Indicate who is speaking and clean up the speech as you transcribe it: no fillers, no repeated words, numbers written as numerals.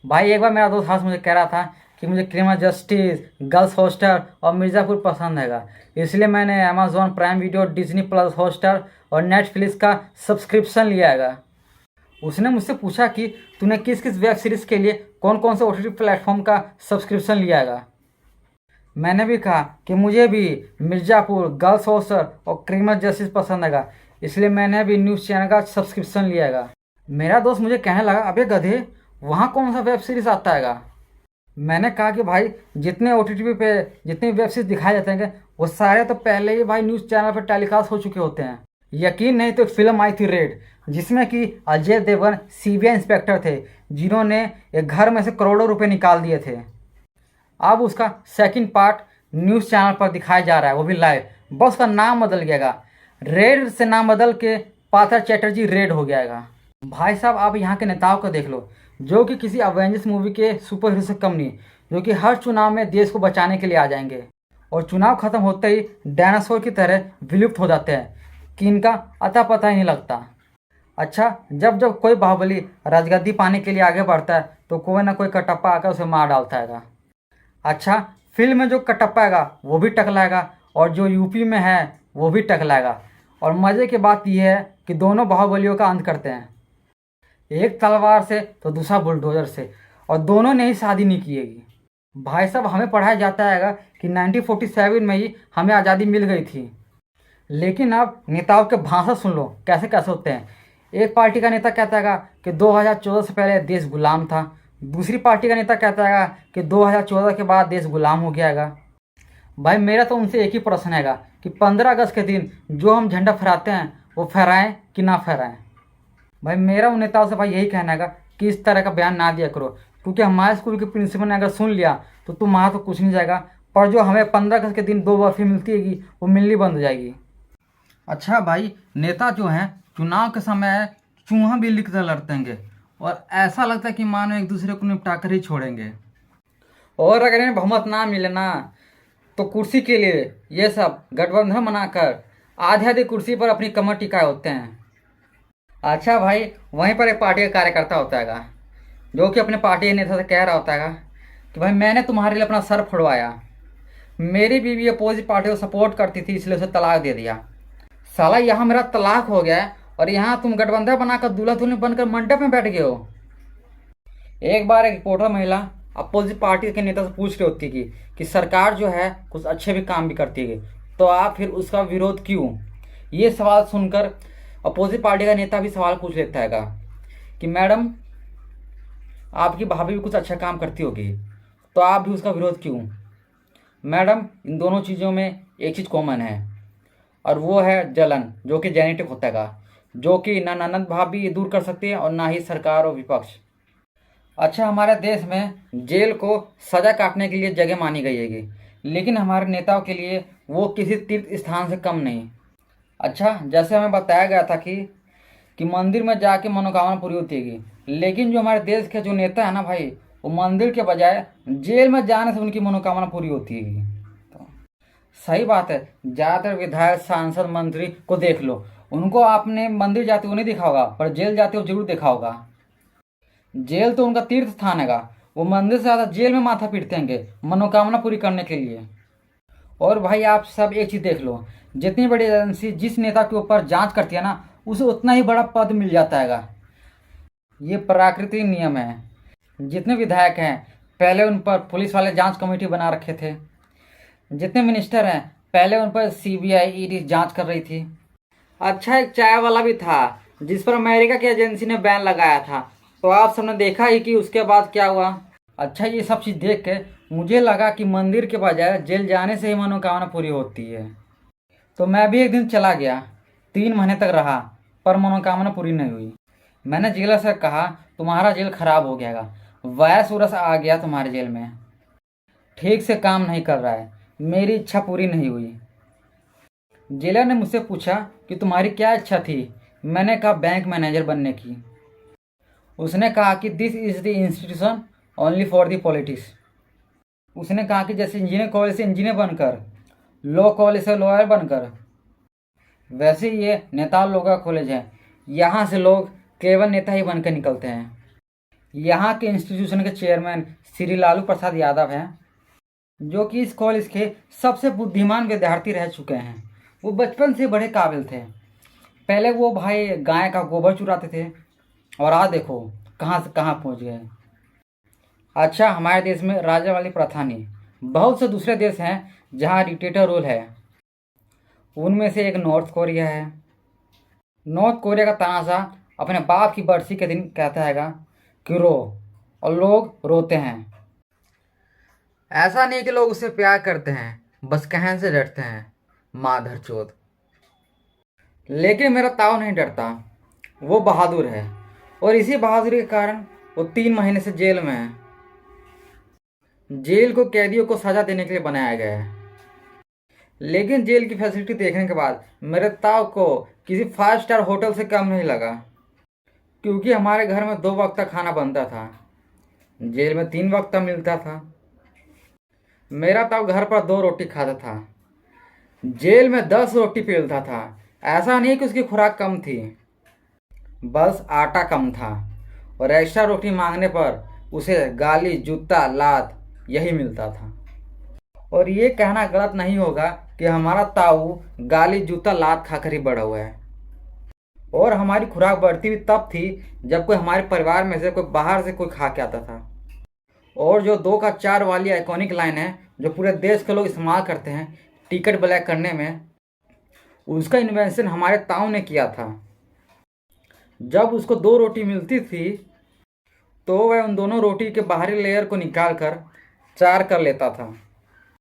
Speaker 1: भाई एक बार मेरा दोस्त हर्ष मुझे कह रहा था कि मुझे क्रिमिनल जस्टिस, गर्ल्स हॉस्टल और मिर्ज़ापुर पसंद हैगा। इसलिए मैंने Amazon prime video, Disney plus Hotstar और नेटफ्लिक्स का सब्सक्रिप्शन लिया हैगा। उसने मुझसे पूछा कि तूने किस किस वेब सीरीज़ के लिए कौन कौन से OTT प्लेटफॉर्म का सब्सक्रिप्शन लिया हैगा। मैंने भी कहा कि मुझे भी मिर्ज़ापुर, गर्ल्स हॉस्टल और क्रिमिनल जस्टिस पसंद हैगा, इसलिए मैंने भी न्यूज़ चैनल का सब्सक्रिप्शन लिया हैगा। मेरा दोस्त मुझे कहने लगा, अबे गधे, वहाँ कौन सा वेब सीरीज़ आता हैगा। मैंने कहा कि भाई जितने OTT पे जितने वेब सीरीज दिखाए जाते हैं वो सारे तो पहले ही भाई न्यूज़ चैनल पर टेलीकास्ट हो चुके होते हैं। यकीन नहीं तो एक फिल्म आई थी रेड, जिसमें कि अजय देवगन CBI इंस्पेक्टर थे, जिन्होंने एक घर में से करोड़ों रुपए निकाल दिए थे। अब उसका सेकंड पार्ट न्यूज़ चैनल पर दिखाया जा रहा है, वो भी लाइव। बस उसका नाम बदल गयागा, रेड से नाम बदल के पार्थ चैटर्जी रेड हो गयागा। भाई साहब, आप यहाँ के नेताओं को देख लो, जो कि किसी अवेंजर्स मूवी के सुपर हीरो से कम नहीं, जो कि हर चुनाव में देश को बचाने के लिए आ जाएंगे और चुनाव खत्म होते ही डायनासोर की तरह विलुप्त हो जाते हैं कि इनका अता पता ही नहीं लगता। अच्छा, जब जब कोई बाहुबली राजगद्दी पाने के लिए आगे बढ़ता है तो कोई ना कोई कटप्पा आकर उसे मार डालता हैगा। अच्छा, फिल्म में जो कटप्पा हैगा वो भी टकलाएगा और जो यूपी में है वो भी टकलाएगा। और मज़े की बात यह है कि दोनों बाहुबलियों का अंत करते हैं, एक तलवार से तो दूसरा बुलडोजर से, और दोनों ने ही शादी नहीं किएगी। भाई साहब, हमें पढ़ाया जाता है कि 1947 में ही हमें आज़ादी मिल गई थी, लेकिन अब नेताओं के भाषण सुन लो कैसे कैसे होते हैं। एक पार्टी का नेता कहता है कि 2014 से पहले देश गुलाम था, दूसरी पार्टी का नेता कहता है कि 2014 के बाद देश गुलाम हो गया हैगा। भाई मेरा तो उनसे एक ही प्रश्न हैगा कि 15 अगस्त के दिन जो हम झंडा फहराते हैं वो फहराएं कि ना फहराएं। भाई मेरा उन नेताओं से भाई यही कहना है कि इस तरह का बयान ना दिया करो, क्योंकि हमारे स्कूल के प्रिंसिपल ने अगर सुन लिया तो तुम्हारा तो कुछ नहीं जाएगा, पर जो हमें 15 अगस्त के दिन 2 बर्फी मिलती हैगी वो मिलनी बंद हो जाएगी। अच्छा भाई, नेता जो हैं चुनाव के समय चूहा भी लिखकर लड़ते हैं और ऐसा लगता है कि मानो एक दूसरे को निपटा कर ही छोड़ेंगे। और अगर इन्हें बहुमत ना मिले ना तो कुर्सी के लिए ये सब गठबंधन बनाकर आधे आधे कुर्सी पर अपनी कमर टिकाए होते हैं। अच्छा भाई, वहीं पर एक पार्टी का कार्यकर्ता होता हैगा, जो कि अपने पार्टी के नेता से कह रहा होता हैगा कि भाई मैंने तुम्हारे लिए अपना सर फोड़वाया, मेरी बीवी अपोजिट पार्टी को सपोर्ट करती थी इसलिए उसे तलाक दे दिया। साला यहाँ मेरा तलाक हो गया है और यहाँ तुम गठबंधन बनाकर दूल्हा दुल्हन बनकर मंडप में बैठ गए हो। एक बार एक रिपोर्टर महिला अपोजिट पार्टी के नेता से पूछ रही होती कि सरकार जो है कुछ अच्छे भी काम भी करती है, तो आप फिर उसका विरोध क्यों। ये सवाल सुनकर अपोजिट पार्टी का नेता भी सवाल पूछ लेता हैगा कि मैडम, आपकी भाभी भी कुछ अच्छा काम करती होगी, तो आप भी उसका विरोध क्यों। मैडम, इन दोनों चीज़ों में एक चीज़ कॉमन है और वो है जलन, जो कि जेनेटिक होता हैगा, जो कि ना ननद भाभी दूर कर सकती है और ना ही सरकार और विपक्ष। अच्छा, हमारे देश में जेल को सज़ा काटने के लिए जगह मानी गई हैगी, लेकिन हमारे नेताओं के लिए वो किसी तीर्थ स्थान से कम नहीं। अच्छा, जैसे हमें बताया गया था कि मंदिर में जाके मनोकामना पूरी होती है, लेकिन जो हमारे देश के जो नेता है ना भाई, वो मंदिर के बजाय जेल में जाने से उनकी मनोकामना पूरी होती है। तो सही बात है, ज़्यादातर विधायक, सांसद, मंत्री को देख लो, उनको आपने मंदिर जाते हुए नहीं देखा होगा, पर जेल जाते हुए जरूर देखा होगा। जेल तो उनका तीर्थ स्थान हैगा, वो मंदिर से ज़्यादा जेल में माथा पीटते हैं मनोकामना पूरी करने के लिए। और भाई आप सब एक चीज़ देख लो, जितनी बड़ी एजेंसी जिस नेता के ऊपर जांच करती है ना, उसे उतना ही बड़ा पद मिल जाता हैगा। ये प्राकृतिक नियम है। जितने विधायक हैं पहले उन पर पुलिस वाले जांच कमेटी बना रखे थे, जितने मिनिस्टर हैं पहले उन पर CBI ED जांच कर रही थी। अच्छा, एक चाय वाला भी था जिस पर अमेरिका की एजेंसी ने बैन लगाया था, तो आप सबने देखा ही कि उसके बाद क्या हुआ। अच्छा, ये सब चीज़ देख के मुझे लगा कि मंदिर के बजाय जेल जाने से ही मनोकामना पूरी होती है, तो मैं भी एक दिन चला गया, 3 महीने तक रहा, पर मनोकामना पूरी नहीं हुई। मैंने जेलर से कहा तुम्हारा जेल खराब हो गया, वायरस उरस आ गया तुम्हारे जेल में, ठीक से काम नहीं कर रहा है, मेरी इच्छा पूरी नहीं हुई। जेलर ने मुझसे पूछा कि तुम्हारी क्या इच्छा थी। मैंने कहा बैंक मैनेजर बनने की। उसने कहा कि this is the institution only for the politics. उसने कहा कि जैसे इंजीनियर कॉलेज से इंजीनियर बनकर, लॉ कॉलेज से लॉयर बनकर, वैसे ये नेता लोगों का कॉलेज है, यहाँ से लोग केवल नेता ही बनकर निकलते हैं। यहाँ के इंस्टीट्यूशन के चेयरमैन श्री लालू प्रसाद यादव हैं, जो कि इस कॉलेज के सबसे बुद्धिमान विद्यार्थी रह चुके हैं। वो बचपन से बड़े काबिल थे। पहले वो भाई गाय का गोबर चुराते थे और आज देखो कहाँ से कहाँ पहुँच गए। अच्छा, हमारे देश में राजा वाली प्रथा नहीं। बहुत से दूसरे देश हैं जहाँ डिक्टेटर रूल है। उनमें से एक नॉर्थ कोरिया है। नॉर्थ कोरिया का तानाशाह अपने बाप की बरसी के दिन कहता हैगा कि रो, और लोग रोते हैं। ऐसा नहीं कि लोग उससे प्यार करते हैं, बस कहने से डरते हैं, माधर चोद। लेकिन मेरा ताऊ नहीं डरता, वो बहादुर है और इसी बहादुरी के कारण वो 3 महीने से जेल में है। जेल को कैदियों को सजा देने के लिए बनाया गया है। लेकिन जेल की फैसिलिटी देखने के बाद मेरे ताऊ को किसी 5 स्टार होटल से कम नहीं लगा, क्योंकि हमारे घर में 2 वक्त का खाना बनता था, जेल में 3 वक्त का मिलता था। मेरा ताऊ घर पर 2 रोटी खाता था, जेल में 10 रोटी पेलता था। ऐसा नहीं कि उसकी खुराक कम थी, बस आटा कम था और एक्स्ट्रा रोटी मांगने पर उसे गाली, जूता, लात यही मिलता था। और ये कहना गलत नहीं होगा कि हमारा ताऊ गाली, जूता, लात खाकर ही बड़ा हुआ है। और हमारी खुराक बढ़ती भी तब थी जब कोई हमारे परिवार में से कोई बाहर से कोई खा के आता था। और जो 2 का 4 वाली आइकॉनिक लाइन है जो पूरे देश के लोग इस्तेमाल करते हैं टिकट ब्लैक करने में, उसका इन्वेंशन हमारे ताऊ ने किया था। जब उसको 2 रोटी मिलती थी तो वह उन दोनों रोटी के बाहरी लेयर को निकाल कर 4 कर लेता था।